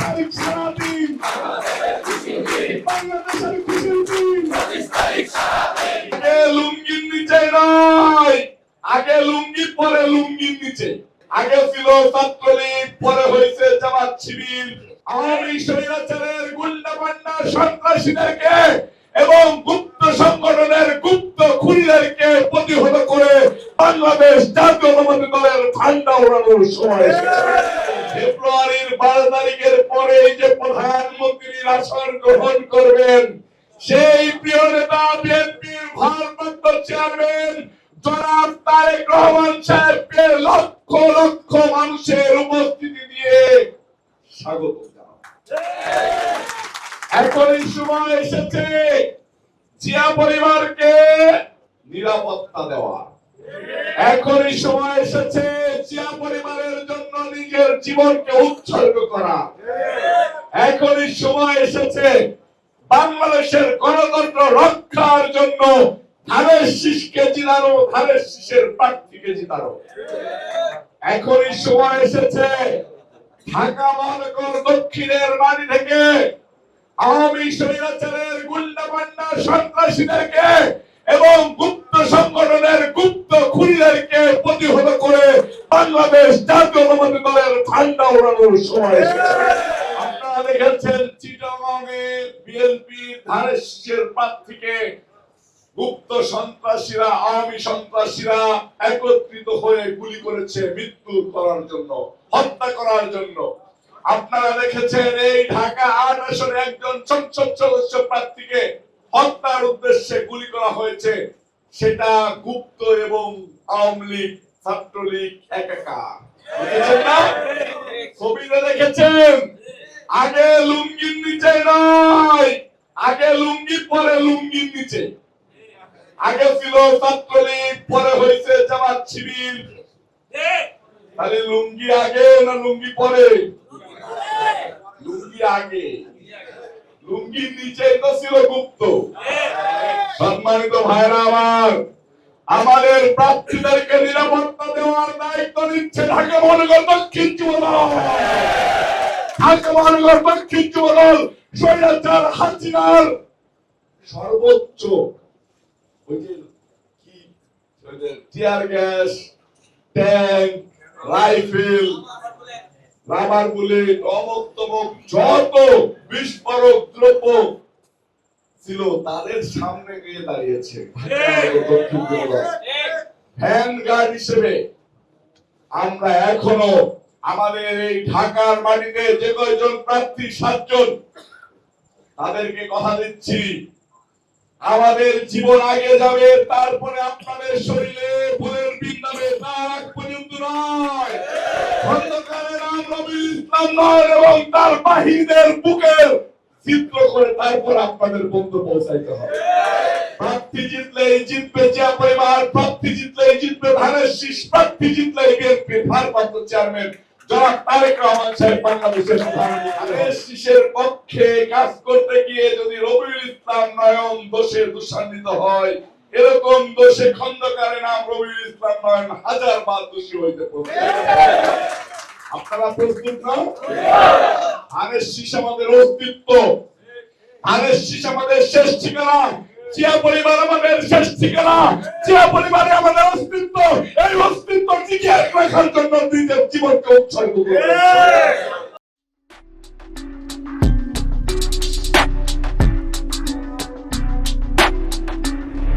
তারিখ সারাদিন বাংলাদেশের খুশির দিন। আগে লুঙ্গির নিচে নয়, আগে লুঙ্গি পরে লুঙ্গির নিচে। আগে ছিল ছাত্রলীগ, পরে হয়েছে জামাত শিবির। আওয়ামী স্বৈরাচারের গুন্ডা পান্ডা সন্ত্রাসীদেরকে এবং গুপ্ত সংগঠনের গুপ্ত খুনিদেরকে প্রতিহত করে বাংলাদেশ জাতীয়তাবাদী দলের ঝান্ডা ওড়ানোর সময় এসেছে। ফেব্রুয়ারির 12 তারিখের পরে যে প্রধানমন্ত্রীর আসন গ্রহণ করবেন, সেই প্রিয় নেতা বিএনপির ভারপ্রাপ্ত চেয়ারম্যান জনাব তারেক রহমান সাহেবকে লক্ষ লক্ষ মানুষের উপস্থিতি দিয়ে স্বাগত জানাই। এখন এই সময় এসেছে জিয়া পরিবারকে নিরাপত্তা দেওয়া। এখন এই সময় এসেছে জিয়া পরিবারের জন্য নিজের জীবনকে উৎসর্গ করা। এখন এই সময় এসেছে বাংলাদেশের গণতন্ত্র রক্ষার জন্য ধানের শীষকে জিতানো, ধানের শীষের প্রার্থীকে জিতানো। এখন এই সময় এসেছে ঢাকা মহানগর দক্ষিণের মাটি থেকে আওয়ামী স্বৈরাচারের গুন্ডা পান্ডা সন্ত্রাসীদেরকে এবং গুপ্ত সংগঠনের গুপ্ত খুনিদেরকে প্রতিহত করে বাংলাদেশ জাতীয়তাবাদী দলের ঝান্ডা ওড়ানোর সময় এসেছে। আপনারা দেখেছেন চিটাগংয়ে বিএনপি ধানের শীষের প্রার্থীকে গুপ্ত সন্ত্রাসীরা, আওয়ামী সন্ত্রাসীরা একত্রিত হয়ে গুলি করেছে মৃত্যু করার জন্য, হত্যা করার জন্য। আপনারা দেখেছেন এই ঢাকা ৮ আসনে একজন সংসদ সদস্য প্রার্থীকে হত্যার উদ্দেশ্যে গুলি করা হয়েছে। সেটা গুপ্ত এবং আওয়ামী লীগ, ছাত্রলীগ একাকার। দেখেছেন না? ছবিতে দেখেছেন। আগে লুঙ্গির নিচে নয়, আগে লুঙ্গি পরে লুঙ্গির নিচে। আগে ছিল ছাত্রলীগ, পরে হয়েছে জামাত শিবির। তাহলে লুঙ্গি আগে না লুঙ্গি পরে? লুঙ্গি আগে, লুঙ্গির নিচে তো ছিল গুপ্ত। সম্মানিত ভাইরা আমার, আমাদের প্রার্থীদেরকে নিরাপত্তা দেওয়ার দায়িত্ব নিচ্ছে ঢাকা মহানগর দক্ষিণ যুবদল। ঢাকা মহানগর দক্ষিণ যুবদল স্বৈরাচার হাসিনার সর্বোচ্চ tear gas, tank, rifle, rubber bullet, অমুক তমুক যত বিস্ফোরক দ্রব্য ছিল তাদের সামনে গিয়ে দাঁড়িয়েছে। হ্যান্ড গার্ড হিসেবে আমরা এখনো আমাদের এই ঢাকার মাটিতে যে কয়জন প্রার্থী 7 জন, তাদেরকে কথা দিচ্ছি আমাদের জীবন আগে যাবে, তারপরে আপনাদের শরীরে ফুলের বিন্দাবে, তার আগ পর্যন্ত নয়। খন্দকারের নাম রবিউল ইসলাম নয় এবং তার বাহিনীদের বুকের চিত্র করে তারপর আপনাদের বন্ধু পৌঁছাইতে হবে। প্রার্থী জিতলেই জিতবে জিয়া পরিবার, প্রার্থী জিতলেই জিতবে ধানের শীষ, প্রার্থী জিতলেই বিএনপির ভারপ্রাপ্ত চেয়ারম্যান জনাব তারেক রহমান সাহেব বাংলাদেশের প্রধানমন্ত্রী। ধানের শীষের পক্ষে কাজ করতে গিয়ে যদি রবিউল ইসলাম নয়ন দোষে দোষান্বিত হয়, এরকম দোষে খন্দকারের নাম রবিউল ইসলাম নয়ন 1000 বার দোষী হইতে পারে। আপনারা প্রস্তুত না? ধানের শীষ আমাদের অস্তিত্ব, ধানের শীষ আমাদের শেষ ঠিকানা, জিয়া পরিবার আমাদের শেষ ঠিকানা, জিয়া পরিবারে আমাদের অস্তিত্ব। এই অস্তিত্ব টিকিয়ে রাখার জন্য নিজের জীবনকে উৎসর্গ করবে।